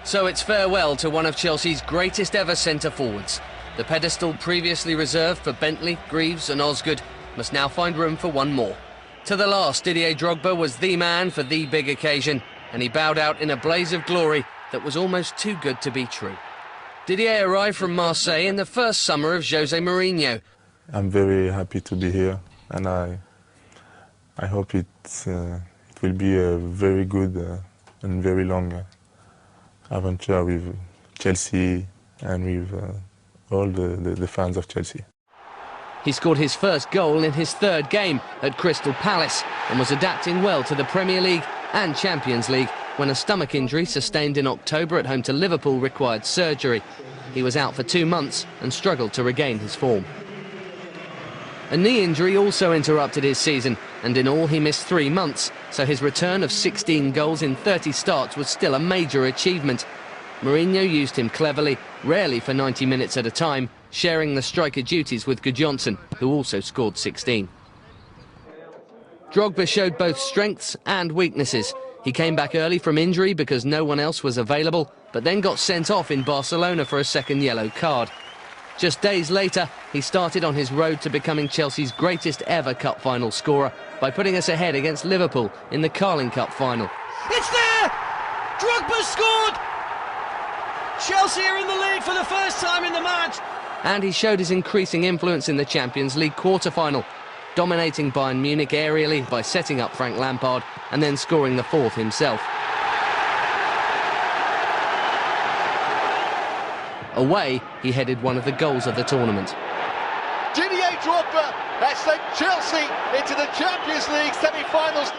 So it's farewell to one of Chelsea's greatest ever centre-forwards. The pedestal previously reserved for Bentley, Greaves and Osgood must now find room for one more. To the last, Didier Drogba was the man for the big occasion, and he bowed out in a blaze of glory that was almost too good to be true. Didier arrived from Marseille in the first summer of Jose Mourinho. I'm very happy to be here, and I hope it will be a very good and very long adventure with Chelsea and with all the fans of Chelsea. He scored his first goal in his third game at Crystal Palace and was adapting well to the Premier League and Champions League when a stomach injury sustained in October at home to Liverpool required surgery. He was out for 2 months and struggled to regain his form. A knee injury also interrupted his season, and in all he missed 3 months, so his return of 16 goals in 30 starts was still a major achievement. Mourinho used him cleverly, rarely for 90 minutes at a time, sharing the striker duties with Gudjohnsen, who also scored 16. Drogba showed both strengths and weaknesses. He came back early from injury because no one else was available, but then got sent off in Barcelona for a second yellow card. Just days later, he started on his road to becoming Chelsea's greatest ever cup final scorer by putting us ahead against Liverpool in the Carling Cup final. It's there! Drogba scored! Chelsea are in the lead for the first time in the match. And he showed his increasing influence in the Champions League quarter-final, dominating Bayern Munich aerially by setting up Frank Lampard and then scoring the fourth himself. Away, he headed one of the goals of the tournament. Didier Drogba has sent Chelsea into the Champions League semi-finals.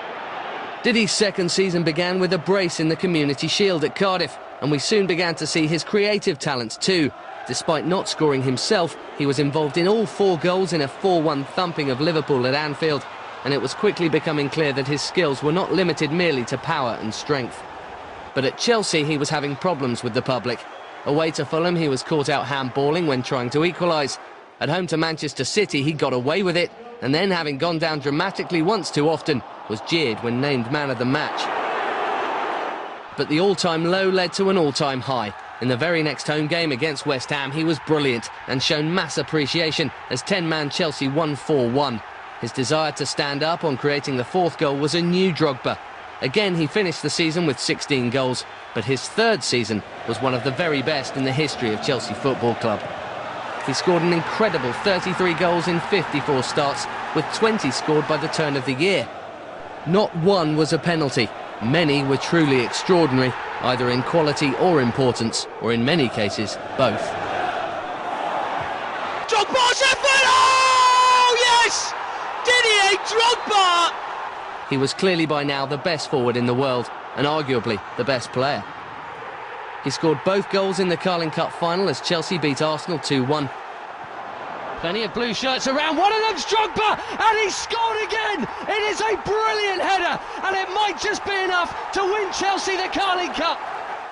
Diddy's second season began with a brace in the Community Shield at Cardiff, and we soon began to see his creative talents too. Despite not scoring himself, he was involved in all 4 goals in a 4-1 thumping of Liverpool at Anfield, and it was quickly becoming clear that his skills were not limited merely to power and strength. But at Chelsea, he was having problems with the public. Away to Fulham, he was caught out handballing when trying to equalise. At home to Manchester City, he got away with it, and then, having gone down dramatically once too often, was jeered when named man of the match. But the all-time low led to an all-time high. In the very next home game against West Ham, he was brilliant and shown mass appreciation as 10-man Chelsea won 4-1. His desire to stand up on creating the 4th goal was a new Drogba. Again, he finished the season with 16 goals, but his 3rd season was one of the very best in the history of Chelsea Football Club. He scored an incredible 33 goals in 54 starts, with 20 scored by the turn of the year. Not one was a penalty. Many were truly extraordinary, either in quality or importance, or in many cases, both. Drogba's effort! Oh, yes! Didier Drogba! He was clearly by now the best forward in the world, and arguably the best player. He scored both goals in the Carling Cup final as Chelsea beat Arsenal 2-1. Plenty of blue shirts around, one of them's Drogba, and he scored again! It is a brilliant header, and it might just be enough to win Chelsea the Carling Cup.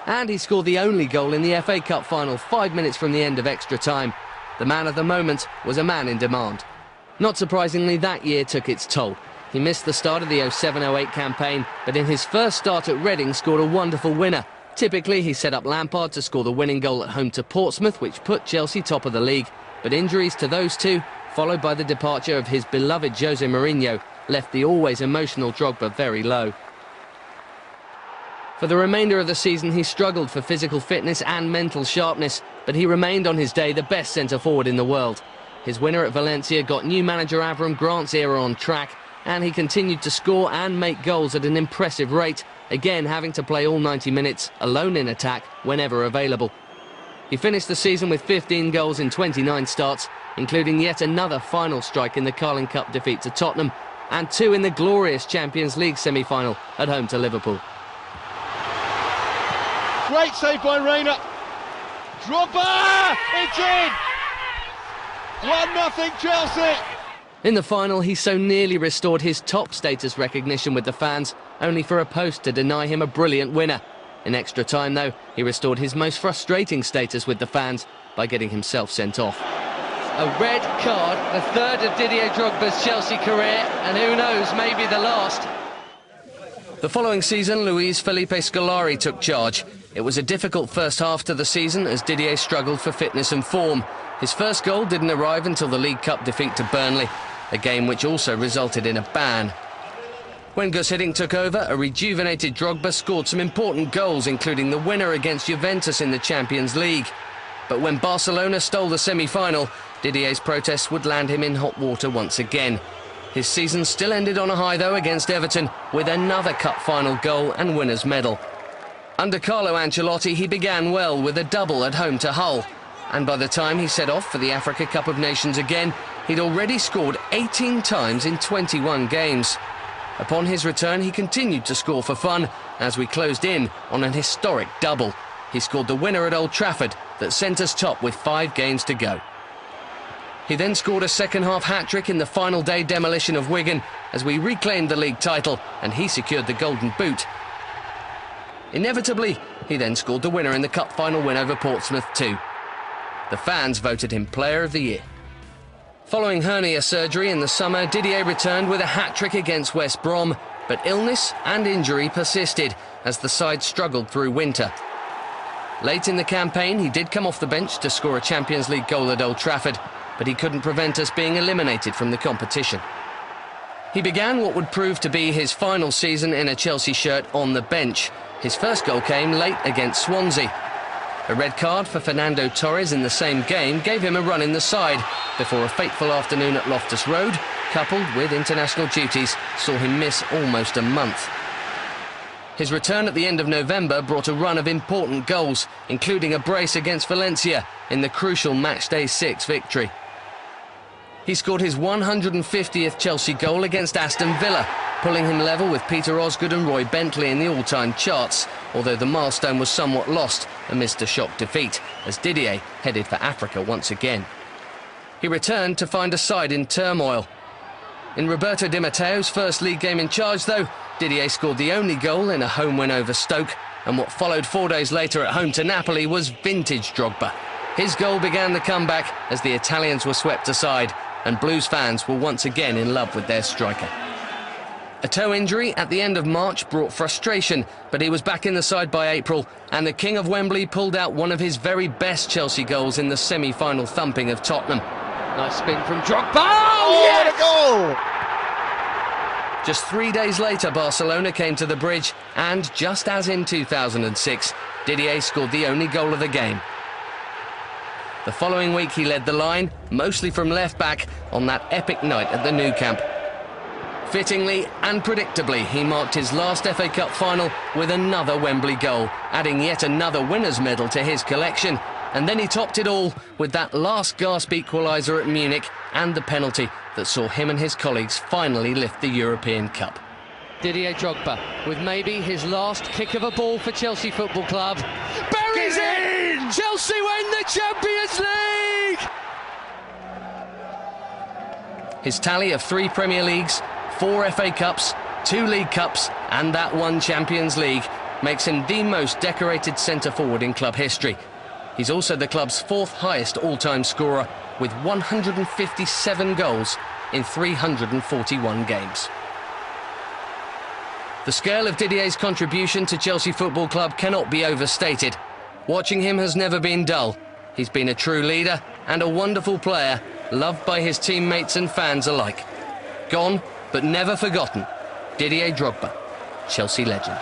And he scored the only goal in the FA Cup final 5 minutes from the end of extra time. The man of the moment was a man in demand. Not surprisingly, that year took its toll. He missed the start of the 07-08 campaign, but in his first start at Reading scored a wonderful winner. Typically, he set up Lampard to score the winning goal at home to Portsmouth, which put Chelsea top of the league. But injuries to those two, followed by the departure of his beloved Jose Mourinho, left the always emotional Drogba very low. For the remainder of the season, he struggled for physical fitness and mental sharpness, but he remained on his day the best centre-forward in the world. His winner at Valencia got new manager Avram Grant's era on track, and he continued to score and make goals at an impressive rate, again having to play all 90 minutes, alone in attack, whenever available. He finished the season with 15 goals in 29 starts, including yet another final strike in the Carling Cup defeat to Tottenham, and 2 in the glorious Champions League semi-final at home to Liverpool. Great save by Reina. Drogba! It's in! 1-0 Chelsea! In the final, he so nearly restored his top status recognition with the fans, only for a post to deny him a brilliant winner. In extra time, though, he restored his most frustrating status with the fans by getting himself sent off. A red card, the 3rd of Didier Drogba's Chelsea career, and who knows, maybe the last. The following season, Luis Felipe Scolari took charge. It was a difficult first half to the season as Didier struggled for fitness and form. His first goal didn't arrive until the League Cup defeat to Burnley, a game which also resulted in a ban. When Gus Hiddink took over, a rejuvenated Drogba scored some important goals, including the winner against Juventus in the Champions League. But when Barcelona stole the semi-final, Didier's protests would land him in hot water once again. His season still ended on a high, though, against Everton, with another cup final goal and winner's medal. Under Carlo Ancelotti, he began well with a double at home to Hull. And by the time he set off for the Africa Cup of Nations again, he'd already scored 18 times in 21 games. Upon his return, he continued to score for fun as we closed in on an historic double. He scored the winner at Old Trafford that sent us top with 5 games to go. He then scored a second-half hat-trick in the final day demolition of Wigan as we reclaimed the league title and he secured the Golden Boot. Inevitably, he then scored the winner in the cup final win over Portsmouth too. The fans voted him Player of the Year. Following hernia surgery in the summer, Didier returned with a hat-trick against West Brom, but illness and injury persisted as the side struggled through winter. Late in the campaign, he did come off the bench to score a Champions League goal at Old Trafford, but he couldn't prevent us being eliminated from the competition. He began what would prove to be his final season in a Chelsea shirt on the bench. His first goal came late against Swansea. A red card for Fernando Torres in the same game gave him a run in the side, before a fateful afternoon at Loftus Road, coupled with international duties, saw him miss almost a month. His return at the end of November brought a run of important goals, including a brace against Valencia in the crucial Matchday 6 victory. He scored his 150th Chelsea goal against Aston Villa, pulling him level with Peter Osgood and Roy Bentley in the all-time charts, although the milestone was somewhat lost amidst a shock defeat, as Didier headed for Africa once again. He returned to find a side in turmoil. In Roberto Di Matteo's first league game in charge, though, Didier scored the only goal in a home win over Stoke, and what followed 4 days later at home to Napoli was vintage Drogba. His goal began the comeback as the Italians were swept aside, and Blues fans were once again in love with their striker. A toe injury at the end of March brought frustration, but he was back in the side by April, and the King of Wembley pulled out one of his very best Chelsea goals in the semi-final thumping of Tottenham. Nice spin from Drogba. Oh, yes! What a goal! Just 3 days later, Barcelona came to the bridge, and just as in 2006, Didier scored the only goal of the game. The following week he led the line, mostly from left-back, on that epic night at the Nou Camp. Fittingly and predictably, he marked his last FA Cup final with another Wembley goal, adding yet another winner's medal to his collection. And then he topped it all with that last-gasp equaliser at Munich and the penalty that saw him and his colleagues finally lift the European Cup. Didier Drogba with maybe his last kick of a ball for Chelsea Football Club. Buries it! Chelsea win the Champions League! His tally of 3 Premier Leagues, 4 FA Cups, 2 League Cups and that 1 Champions League makes him the most decorated centre-forward in club history. He's also the club's 4th highest all-time scorer with 157 goals in 341 games. The scale of Didier's contribution to Chelsea Football Club cannot be overstated. Watching him has never been dull. He's been a true leader and a wonderful player, loved by his teammates and fans alike. Gone, but never forgotten. Didier Drogba, Chelsea legend.